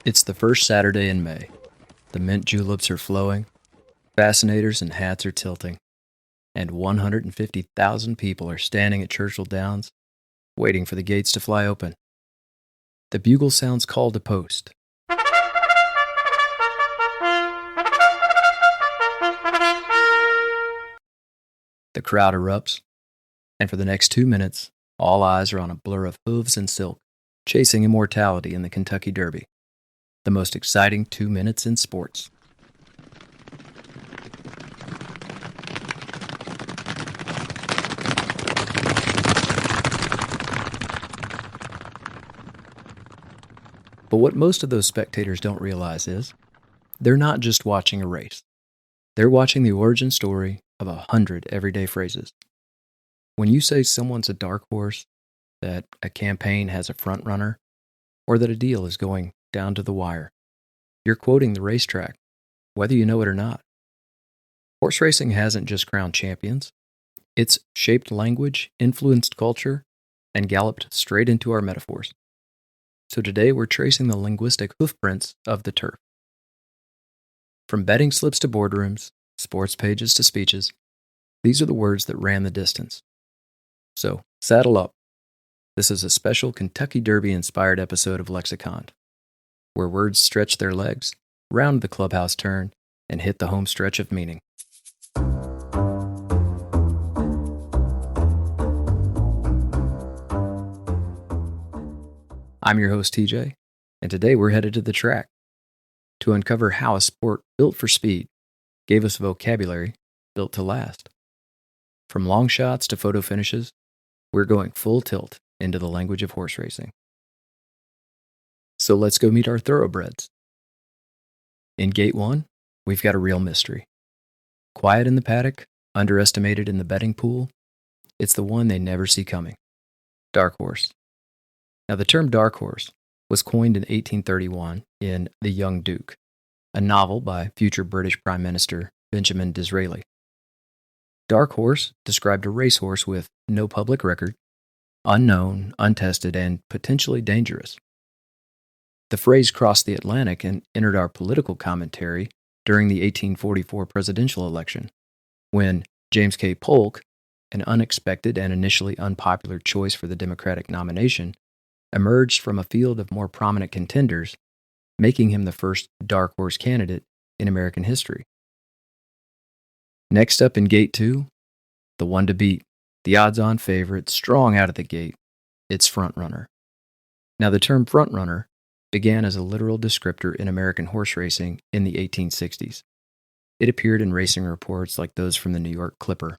It's the first Saturday in May. The mint juleps are flowing, fascinators and hats are tilting, and 150,000 people are standing at Churchill Downs, waiting for the gates to fly open. The bugle sounds call to post. The crowd erupts, and for the next 2 minutes, all eyes are on a blur of hooves and silk, chasing immortality in the Kentucky Derby, the most exciting 2 minutes in sports. But what most of those spectators don't realize is, they're not just watching a race. They're watching the origin story of 100 everyday phrases. When you say someone's a dark horse, that a campaign has a front runner, or that a deal is going down to the wire, you're quoting the racetrack, whether you know it or not. Horse racing hasn't just crowned champions. It's shaped language, influenced culture, and galloped straight into our metaphors. So today we're tracing the linguistic hoofprints of the turf. From betting slips to boardrooms, sports pages to speeches, these are the words that ran the distance. So, saddle up. This is a special Kentucky Derby-inspired episode of Lexiconned, where words stretch their legs, round the clubhouse turn, and hit the home stretch of meaning. I'm your host, TJ, and today we're headed to the track to uncover how a sport built for speed gave us vocabulary built to last. From long shots to photo finishes, we're going full tilt into the language of horse racing. So let's go meet our thoroughbreds. In Gate 1, we've got a real mystery. Quiet in the paddock, underestimated in the betting pool, it's the one they never see coming. Dark horse. Now, the term dark horse was coined in 1831 in The Young Duke, a novel by future British Prime Minister Benjamin Disraeli. Dark horse described a racehorse with no public record, unknown, untested, and potentially dangerous. The phrase crossed the Atlantic and entered our political commentary during the 1844 presidential election, when James K. Polk, an unexpected and initially unpopular choice for the Democratic nomination, emerged from a field of more prominent contenders, making him the first dark horse candidate in American history. Next up in Gate 2, the one to beat, the odds-on favorite, strong out of the gate, it's frontrunner. Now, the term frontrunner began as a literal descriptor in American horse racing in the 1860s. It appeared in racing reports like those from the New York Clipper.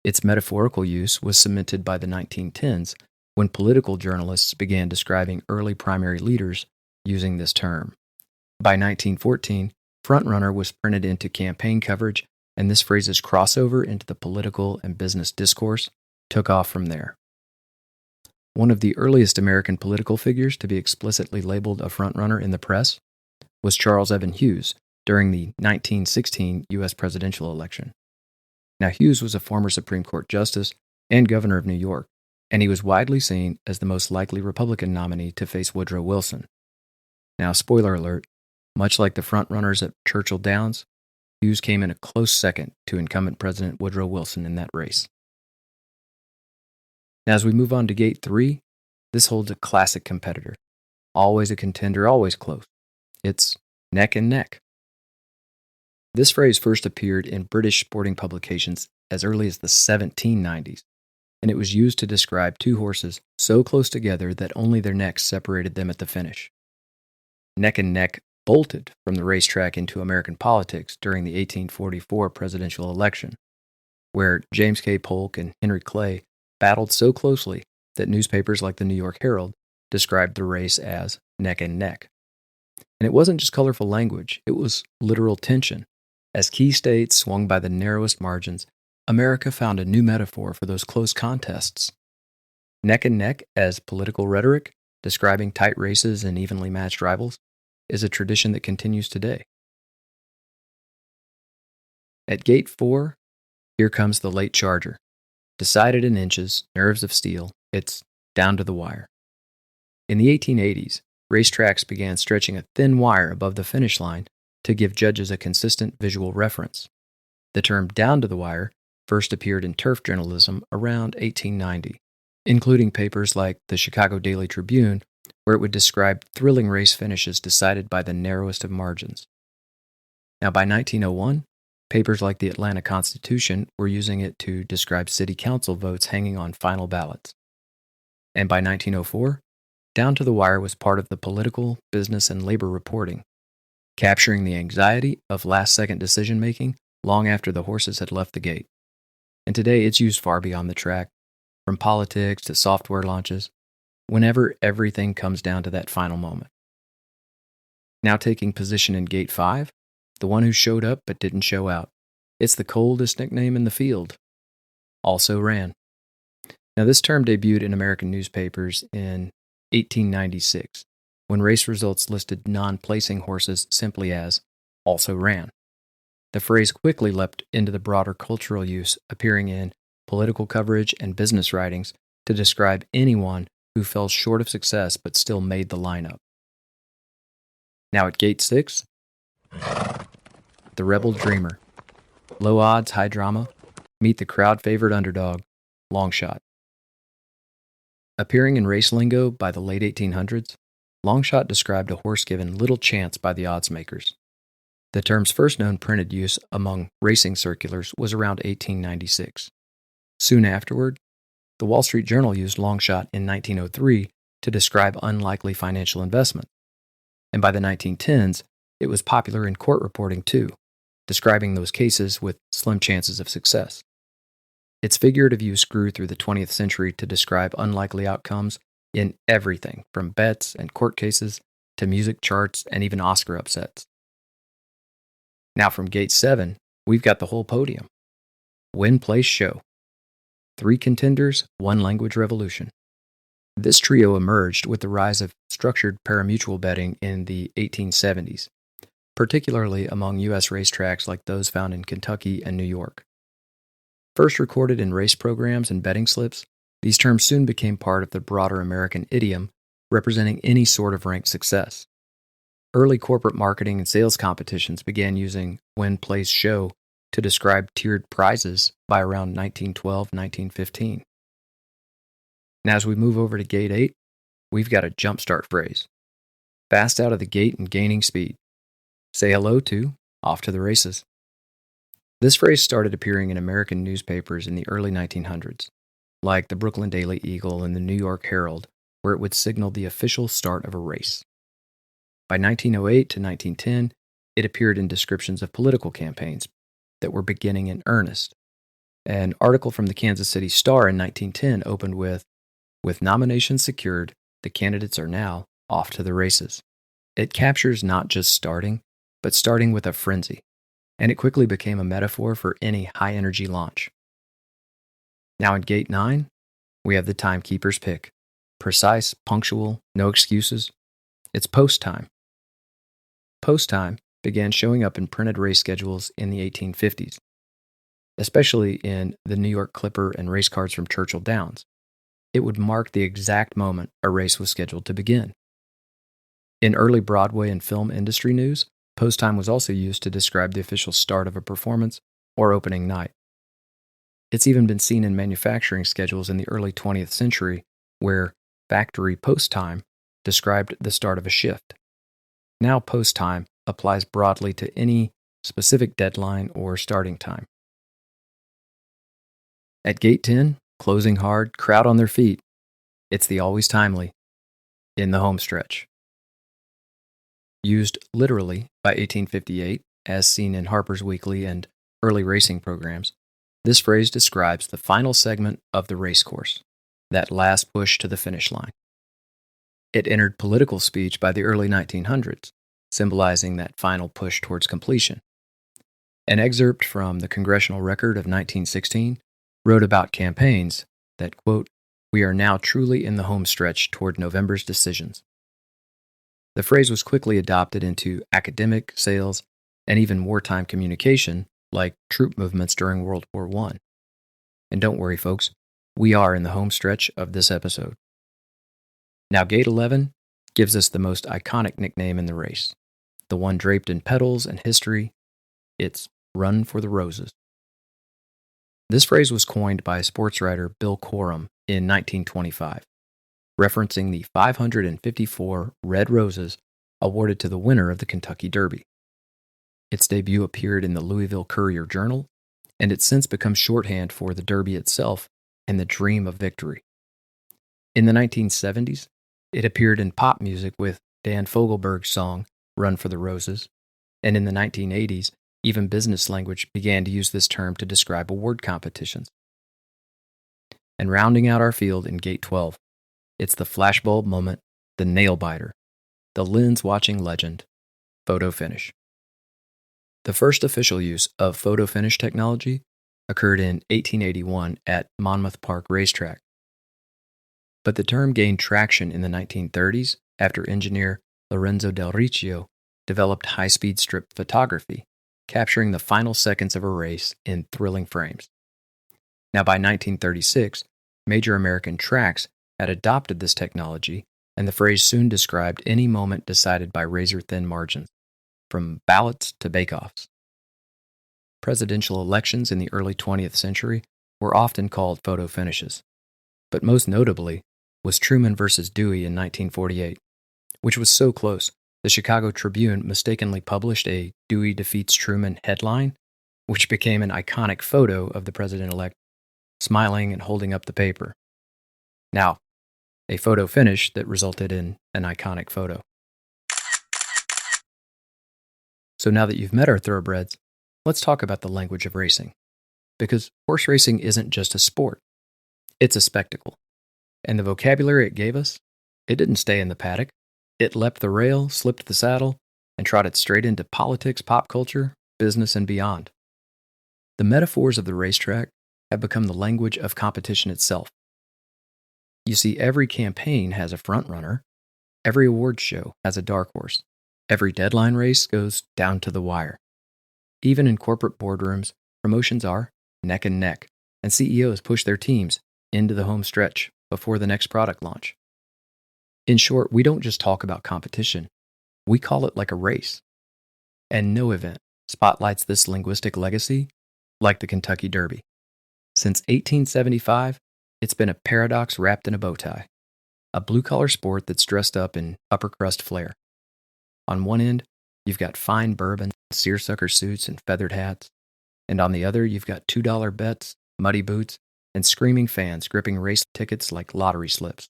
Its metaphorical use was cemented by the 1910s, when political journalists began describing early primary leaders using this term. By 1914, frontrunner was printed into campaign coverage, and this phrase's crossover into the political and business discourse took off from there. One of the earliest American political figures to be explicitly labeled a frontrunner in the press was Charles Evan Hughes during the 1916 U.S. presidential election. Now, Hughes was a former Supreme Court justice and governor of New York, and he was widely seen as the most likely Republican nominee to face Woodrow Wilson. Now, spoiler alert, much like the frontrunners at Churchill Downs, Hughes came in a close second to incumbent President Woodrow Wilson in that race. Now, as we move on to Gate 3, this holds a classic competitor. Always a contender, always close. It's neck and neck. This phrase first appeared in British sporting publications as early as the 1790s, and it was used to describe two horses so close together that only their necks separated them at the finish. Neck and neck bolted from the racetrack into American politics during the 1844 presidential election, where James K. Polk and Henry Clay battled so closely that newspapers like the New York Herald described the race as neck and neck. And it wasn't just colorful language, it was literal tension. As key states swung by the narrowest margins, America found a new metaphor for those close contests. Neck and neck as political rhetoric, describing tight races and evenly matched rivals, is a tradition that continues today. At Gate 4, here comes the late charger. Decided in inches, nerves of steel, it's down to the wire. In the 1880s, racetracks began stretching a thin wire above the finish line to give judges a consistent visual reference. The term down to the wire first appeared in turf journalism around 1890, including papers like the Chicago Daily Tribune, where it would describe thrilling race finishes decided by the narrowest of margins. Now, by 1901, papers like the Atlanta Constitution were using it to describe city council votes hanging on final ballots. And by 1904, down to the wire was part of the political, business, and labor reporting, capturing the anxiety of last-second decision-making long after the horses had left the gate. And today it's used far beyond the track, from politics to software launches, whenever everything comes down to that final moment. Now taking position in Gate 5, the one who showed up but didn't show out. It's the coldest nickname in the field. Also ran. Now this term debuted in American newspapers in 1896, when race results listed non-placing horses simply as also ran. The phrase quickly leapt into the broader cultural use, appearing in political coverage and business writings to describe anyone who fell short of success but still made the lineup. Now at Gate 6, the Rebel Dreamer. Low odds, high drama. Meet the crowd-favored underdog, Longshot. Appearing in race lingo by the late 1800s, Longshot described a horse given little chance by the odds makers. The term's first known printed use among racing circulars was around 1896. Soon afterward, the Wall Street Journal used Longshot in 1903 to describe unlikely financial investment. And by the 1910s, it was popular in court reporting too, describing those cases with slim chances of success. Its figurative use grew through the 20th century to describe unlikely outcomes in everything from bets and court cases to music charts and even Oscar upsets. Now from Gate 7, we've got the whole podium. Win, place, show. 3 contenders, 1 language revolution. This trio emerged with the rise of structured parimutuel betting in the 1870s, particularly among U.S. racetracks like those found in Kentucky and New York. First recorded in race programs and betting slips, these terms soon became part of the broader American idiom, representing any sort of ranked success. Early corporate marketing and sales competitions began using win, place, show to describe tiered prizes by around 1912-1915. Now as we move over to Gate 8, we've got a jumpstart phrase. Fast out of the gate and gaining speed. Say hello to, off to the races. This phrase started appearing in American newspapers in the early 1900s, like the Brooklyn Daily Eagle and the New York Herald, where it would signal the official start of a race. By 1908 to 1910, it appeared in descriptions of political campaigns that were beginning in earnest. An article from the Kansas City Star in 1910 opened with nominations secured, the candidates are now off to the races. It captures not just starting, but starting with a frenzy, and it quickly became a metaphor for any high-energy launch. Now in Gate 9, we have the timekeeper's pick. Precise, punctual, no excuses. It's post time. Post time began showing up in printed race schedules in the 1850s, especially in the New York Clipper and race cards from Churchill Downs. It would mark the exact moment a race was scheduled to begin. In early Broadway and film industry news, post time was also used to describe the official start of a performance or opening night. It's even been seen in manufacturing schedules in the early 20th century, where factory post time described the start of a shift. Now post time applies broadly to any specific deadline or starting time. At Gate 10, closing hard, crowd on their feet. It's the always timely, in the home stretch. Used literally by 1858, as seen in Harper's Weekly and early racing programs, this phrase describes the final segment of the race course, that last push to the finish line. It entered political speech by the early 1900s, symbolizing that final push towards completion. An excerpt from the Congressional Record of 1916 wrote about campaigns that, quote, "We are now truly in the home stretch toward November's decisions." The phrase was quickly adopted into academic, sales, and even wartime communication, like troop movements during World War I. And don't worry, folks, we are in the home stretch of this episode. Now, Gate 11, gives us the most iconic nickname in the race, the one draped in petals and history. It's Run for the Roses. This phrase was coined by sports writer Bill Corum in 1925, referencing the 554 red roses awarded to the winner of the Kentucky Derby. Its debut appeared in the Louisville Courier-Journal, and it's since become shorthand for the Derby itself and the dream of victory. In the 1970s, it appeared in pop music with Dan Fogelberg's song Run for the Roses, and in the 1980s, even business language began to use this term to describe award competitions. And rounding out our field in Gate 12, it's the flashbulb moment, the nail-biter, the lens-watching legend, photo finish. The first official use of photo finish technology occurred in 1881 at Monmouth Park Racetrack. But the term gained traction in the 1930s after engineer Lorenzo Del Riccio developed high-speed strip photography, capturing the final seconds of a race in thrilling frames. Now, by 1936, major American tracks had adopted this technology, and the phrase soon described any moment decided by razor-thin margins, from ballots to bake-offs. Presidential elections in the early 20th century were often called photo finishes, but most notably was Truman versus Dewey in 1948, which was so close the Chicago Tribune mistakenly published a Dewey defeats Truman headline, which became an iconic photo of the president-elect smiling and holding up the paper. Now, a photo finish that resulted in an iconic photo. So now that you've met our thoroughbreds, let's talk about the language of racing. Because horse racing isn't just a sport, it's a spectacle. And the vocabulary it gave us, it didn't stay in the paddock. It leapt the rail, slipped the saddle, and trotted straight into politics, pop culture, business, and beyond. The metaphors of the racetrack have become the language of competition itself. You see, every campaign has a front-runner, every awards show has a dark horse, every deadline race goes down to the wire. Even in corporate boardrooms, promotions are neck and neck, and CEOs push their teams into the home stretch before the next product launch. In short, we don't just talk about competition, we call it like a race. And no event spotlights this linguistic legacy like the Kentucky Derby. Since 1875, it's been a paradox wrapped in a bow tie, a blue-collar sport that's dressed up in upper-crust flair. On one end, you've got fine bourbon, seersucker suits, and feathered hats, and on the other, you've got $2 bets, muddy boots, and screaming fans gripping race tickets like lottery slips.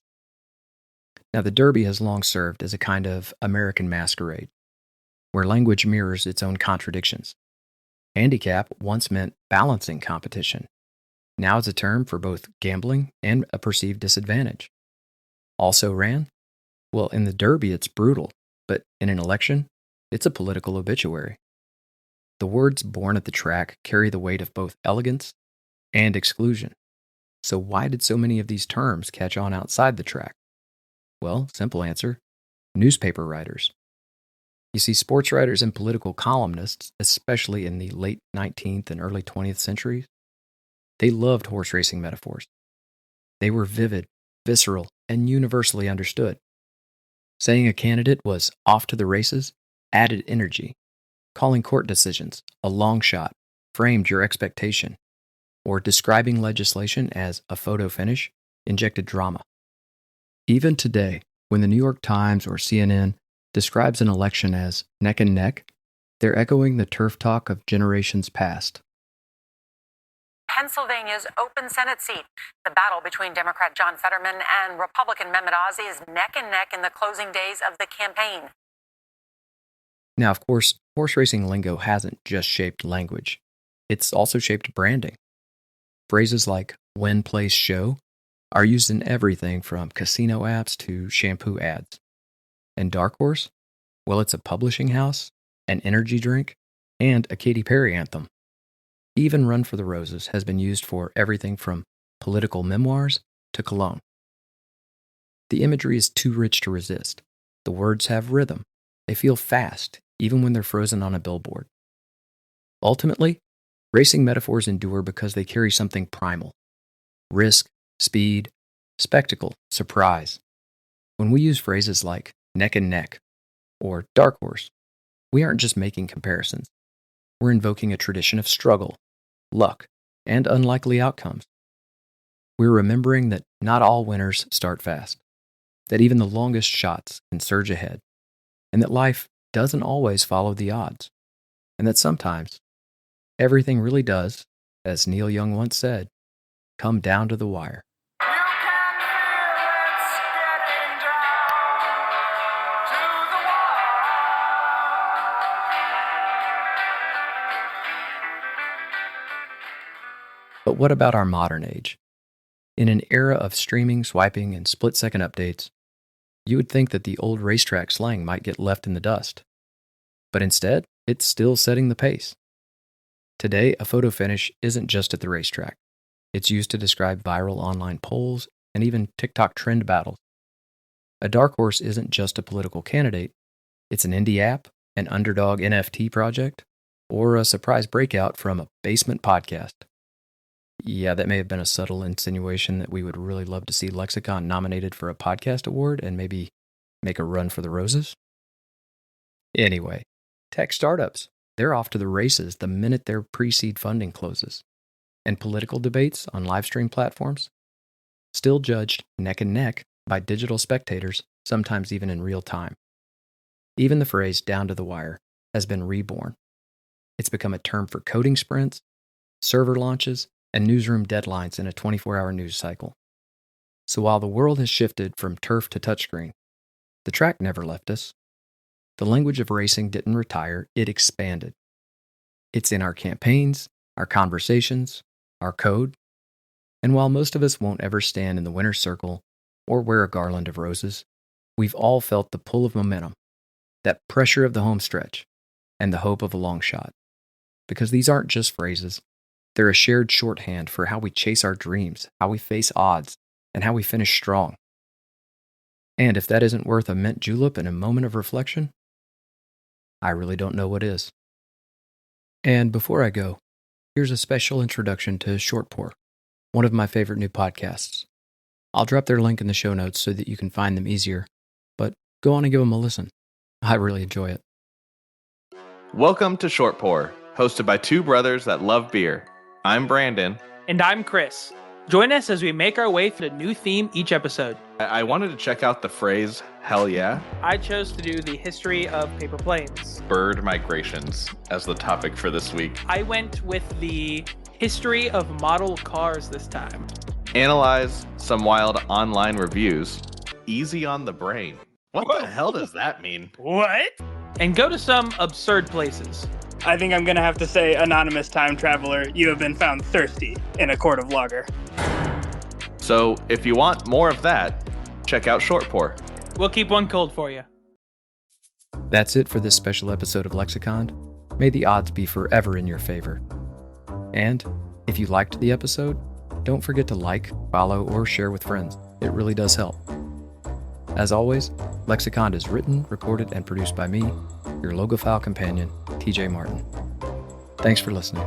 Now, the Derby has long served as a kind of American masquerade, where language mirrors its own contradictions. Handicap once meant balancing competition. Now it's a term for both gambling and a perceived disadvantage. Also ran? Well, in the Derby, it's brutal, but in an election, it's a political obituary. The words born at the track carry the weight of both elegance and exclusion. So why did so many of these terms catch on outside the track? Well, simple answer, newspaper writers. You see, sports writers and political columnists, especially in the late 19th and early 20th centuries, they loved horse racing metaphors. They were vivid, visceral, and universally understood. Saying a candidate was off to the races added energy. Calling court decisions a long shot framed your expectation, or describing legislation as a photo finish injected drama. Even today, when the New York Times or CNN describes an election as neck and neck, they're echoing the turf talk of generations past. Pennsylvania's open Senate seat. The battle between Democrat John Fetterman and Republican Mehmet Oz is neck and neck in the closing days of the campaign. Now, of course, horse racing lingo hasn't just shaped language. It's also shaped branding. Phrases like win, place, show are used in everything from casino apps to shampoo ads. And Dark Horse? Well, it's a publishing house, an energy drink, and a Katy Perry anthem. Even Run for the Roses has been used for everything from political memoirs to cologne. The imagery is too rich to resist. The words have rhythm. They feel fast, even when they're frozen on a billboard. Ultimately, racing metaphors endure because they carry something primal. Risk, speed, spectacle, surprise. When we use phrases like neck and neck, or dark horse, we aren't just making comparisons. We're invoking a tradition of struggle, luck, and unlikely outcomes. We're remembering that not all winners start fast, that even the longest shots can surge ahead, and that life doesn't always follow the odds, and that sometimes everything really does, as Neil Young once said, come down to the wire. You can feel it's getting down to the wire. But what about our modern age? In an era of streaming, swiping, and split-second updates, you would think that the old racetrack slang might get left in the dust. But instead, it's still setting the pace. Today, a photo finish isn't just at the racetrack. It's used to describe viral online polls and even TikTok trend battles. A dark horse isn't just a political candidate. It's an indie app, an underdog NFT project, or a surprise breakout from a basement podcast. Yeah, that may have been a subtle insinuation that we would really love to see Lexiconned nominated for a podcast award and maybe make a run for the roses. Anyway, tech startups, they're off to the races the minute their pre-seed funding closes. And political debates on live stream platforms, still judged neck and neck by digital spectators, sometimes even in real time. Even the phrase down to the wire has been reborn. It's become a term for coding sprints, server launches, and newsroom deadlines in a 24-hour news cycle. So while the world has shifted from turf to touchscreen, the track never left us. The language of racing didn't retire, it expanded. It's in our campaigns, our conversations, our code. And while most of us won't ever stand in the winner's circle or wear a garland of roses, we've all felt the pull of momentum, that pressure of the home stretch, and the hope of a long shot. Because these aren't just phrases. They're a shared shorthand for how we chase our dreams, how we face odds, and how we finish strong. And if that isn't worth a mint julep and a moment of reflection, I really don't know what is. And before I go, here's a special introduction to Short Pour, one of my favorite new podcasts. I'll drop their link in the show notes so that you can find them easier, but go on and give them a listen. I really enjoy it. Welcome to Short Pour, hosted by two brothers that love beer. I'm Brandon. And I'm Chris. Join us as we make our way through a new theme each episode. I wanted to check out the phrase, hell yeah, I chose to do the history of paper planes. bird migrations as the topic for this week. I went with the history of model cars this time. Analyze some wild online reviews. Easy on the brain. What the hell does that mean? What? And go to some absurd places. I think I'm going to have to say, anonymous time traveler, you have been found thirsty in a court of lager. So if you want more of that, check out Short Pour. We'll keep one cold for you. That's it for this special episode of Lexiconned. May the odds be forever in your favor. And if you liked the episode, don't forget to like, follow, or share with friends. It really does help. As always, Lexiconned is written, recorded, and produced by me, your logophile companion, TJ Martin. Thanks for listening.